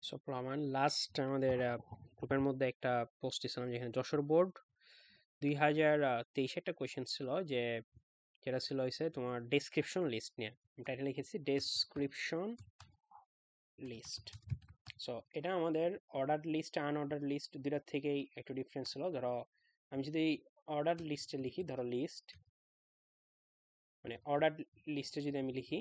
So প্রমাণ last আমাদের গ্রুপের মধ্যে একটা পোস্ট দিয়েছিলাম যেখানে যশোর বোর্ড 2023 একটা কোয়েশ্চেন ছিল যে যেটা ছিল হয়েছে তোমার ডেসক্রিপশন লিস্ট নিয়ে। আমি টাইটেল লিখেছি ডেসক্রিপশন লিস্ট। সো এটা আমাদের অর্ডার লিস্ট আনঅর্ডার লিস্ট দুটার থেকেই একটু ডিফারেন্স ছিল। ধরো আমি যদি অর্ডার লিস্টে লিখি, ধরো লিস্ট মানে অর্ডার লিস্টে যদি আমি লিখি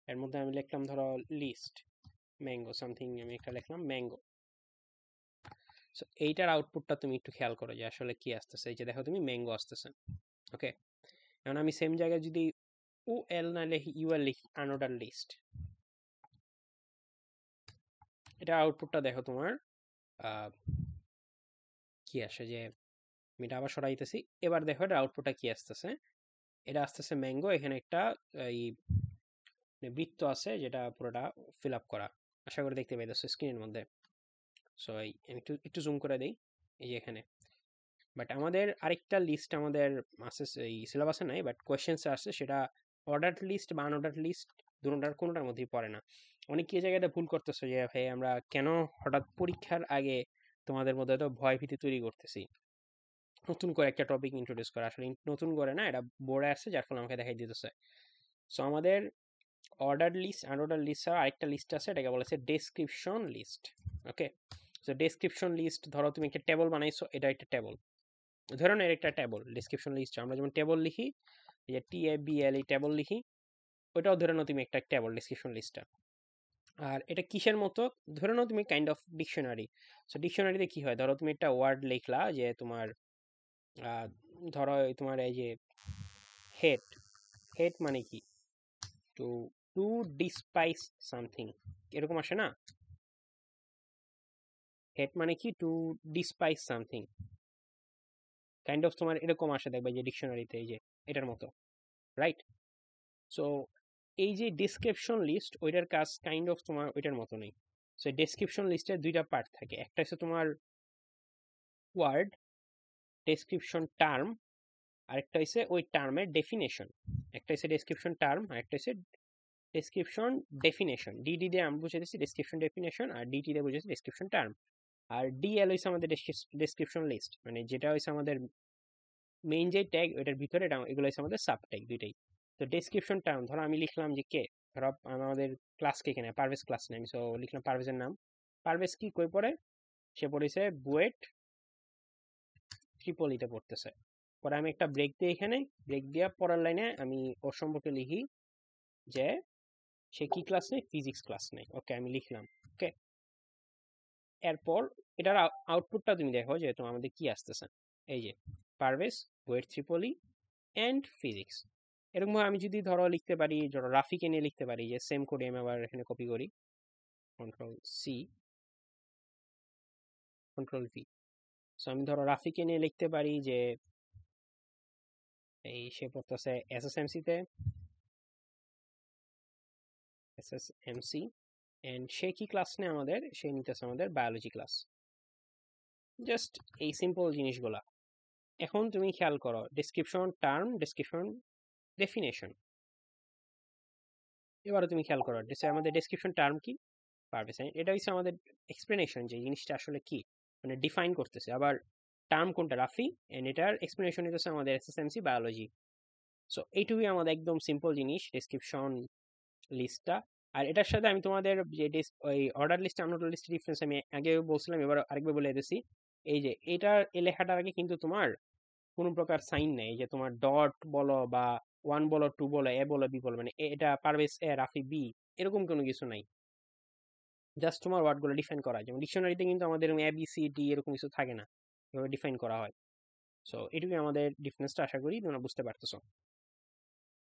এর মধ্যে আমি লিখলাম ধরো লিস্ট ম্যাঙ্গো সামথিং, আমি একটা লিখলাম ম্যাঙ্গো। সো এইটার আউটপুটটা তুমি একটু খেয়াল করো যে আসলে কি আসতেছে। এই যে দেখো তুমি ম্যাঙ্গো আসতেছে। ওকে, এখন আমি সেম জায়গায় যদি ও এল না লিখি ইউএল লিখি আনঅর্ডার লিস্ট, এটা আউটপুটটা দেখো তোমার কি আসে। যে আমি এটা আবার সরাইতেছি, এবার দেখো এটা আউটপুটটা কি আসতেছে। এটা আসতেছে ম্যাঙ্গো, এখানে একটা এই বৃত্ত আছে যেটা পুরোটা ফিল আপ করা, আশা করি দেখতে পাইতেছো স্ক্রিনের মধ্যে। সো আমি একটু একটু জুম করে দিই, এই যে এখানে। বাট আমাদের আরেকটা লিস্ট আমাদের আছে, এই সিলেবাসে নাই, বাট কোয়েশ্চেন্সে আসছে, সেটা অর্ডার লিস্ট বা আনঅর্ডার লিস্ট দুটোটার কোনোটার মধ্যেই পড়ে না। অনেক কি জায়গাটা ভুল করতেছো যে ভাই আমরা কেন হঠাৎ পরীক্ষার আগে তোমাদের মধ্যে তো ভয় ভীতি তৈরি করতেছি নতুন করে একটা টপিক ইন্ট্রোডিউস করা। আসলে নতুন করে না, এটা বোর্ডে আসছে যার ফলে আমাকে দেখাই দিতেছে। সো আমাদের অর্ডার লিস্ট আনঅর্ডার লিস্ট ছাড়া আরেকটা লিস্ট আছে, এটাকে বলেছে ডেসক্রিপশন লিস্ট। ওকে, সো ডেসক্রিপশন লিস্ট, ধরো তুমি একটা টেবল বানাইছো, এটা একটা টেবল, ধরনের একটা টেবল ডেসক্রিপশন লিস্ট। আমরা যেমন টেবল লিখি, যে TABL এই টেবল লিখি, ওইটাও ধরে নাও তুমি একটা টেবল ডেসক্রিপশন লিস্টটা। আর এটা কিসের মতো, ধরে নাও তুমি কাইন্ড অফ ডিকশনারি। সো ডিকশনারিতে কি হয়, ধরো তুমি একটা ওয়ার্ড লিখলা যে তোমার ধরো তোমার এই যে হেড, হেড মানে কি টু টু ডিসপাইস সামথিং, এরকম আসে না? হেড মানে কি to despise something, kind of তোমার এরকম আসে, দেখবে যে ডিকশনারিতে এই যে এটার মতো, রাইট? সো এই যে ডেসক্রিপশন লিস্ট, ওইটার কাজ কাইন্ড অফ তোমার ওইটার মতো নেই। সো ডেসক্রিপশন লিস্টের দুইটা পার্ট থাকে, একটা হচ্ছে তোমার ওয়ার্ড ডেসক্রিপশন টার্ম, আরেকটা হচ্ছে ওই টার্মের ডেফিনেশন। একটা হচ্ছে ডেসক্রিপশন টার্ম, আরেকটা হচ্ছে ডেসক্রিপশন ডেফিনেশন। ডিডি দিয়ে আমি বুঝে দিচ্ছি ডেসক্রিপশন ডেফিনেশন, আর ডিটি দিয়ে বুঝেছি ডেসক্রিপশন টার্ম। আর ডিএল হচ্ছে আমাদের ডেসক্রিপশন লিস্ট, মানে যেটা হচ্ছে আমাদের মেইন যে ট্যাগ, ওইটার ভিতরে এগুলো হচ্ছে আমাদের সাব ট্যাগ দুইটাই। তো ডেসক্রিপশন টার্ম, ধরো আমি লিখলাম যে কে, ধরো আমাদের ক্লাস কে, কেনে পারভেজ ক্লাস নেম, সো লিখলাম পারভেজের নাম। পারভেজ কি কই পড়ে, সে পড়েছে বুয়েট ত্রিপলিতে পড়তেছে। পরে আমি একটা ব্রেক দিই, এখানে ব্রেক দিয়া পরের লাইনে আমি ওর সম্পর্কে লিখি যে সে কি ক্লাস নেই, ফিজিক্স ক্লাস নেই। ওকে, আমি লিখলাম। ওকে, এরপর এটার আউটপুটটা তুমি দেখো যে তোমার আমাদের কি আসতেছে। এই যে পারভেজ বুয়েট ত্রিপলি অ্যান্ড ফিজিক্স। এরকম আমি যদি ধরো লিখতে পারি, ধরো রাফিকে নিয়ে লিখতে পারি, যে সেম করে আমি আবার এখানে কপি করি, control C control V। So আমি ধরো রাফিকে নিয়ে লিখতে পারি যে এই সে পড়তেছে SSMC এন্ড সে কি ক্লাস নেয় আমাদের, সে নিতেছে আমাদের বায়োলজি ক্লাস। জাস্ট এই সিম্পল জিনিসগুলা। এখন তুমি খেয়াল করো ডেসক্রিপশন টার্ম, ডেসক্রিপশন ডেফিনেশন। এবারে তুমি খেয়াল করো আমাদের ডেসক্রিপশন টার্ম কি, পারবে এটা হচ্ছে আমাদের এক্সপ্লেনেশন, যে জিনিসটা আসলে কি, মানে ডিফাইন করতেছে। আবার টার্ম কোনটা, রাফি, এন্ড এটার এক্সপ্লেনেশন হচ্ছে আমাদের SSMC বায়োলজি। সো এইটুকুই আমাদের একদম সিম্পল জিনিস ডেসক্রিপশন লিস্টটা। আর এটার সাথে আমি তোমাদের যে ওই অর্ডার লিস্ট আনঅর্ডার লিস্টের ডিফারেন্স আমি আগে বলছিলাম, এবার আরেকবার বলে দিতেছি। এই যে এটার এই লেখাটার আগে কিন্তু তোমার কোনো প্রকার সাইন নেই, এই যে তোমার ডট বলো বা 1 বলো 2 বলো A বলো B বলো, মানে এটা পারভেজ A রাফি B, এরকম কোনো কিছু নাই। জাস্ট তোমার ওয়ার্ডগুলো ডিফাইন করা, যেমন ডিকশনারিতে কিন্তু আমাদের ABCD এরকম কিছু থাকে না, এভাবে ডিফাইন করা হয়। সো এটুকুই আমাদের ডিফারেন্সটা, আশা করি তোমরা বুঝতে পারতেছো।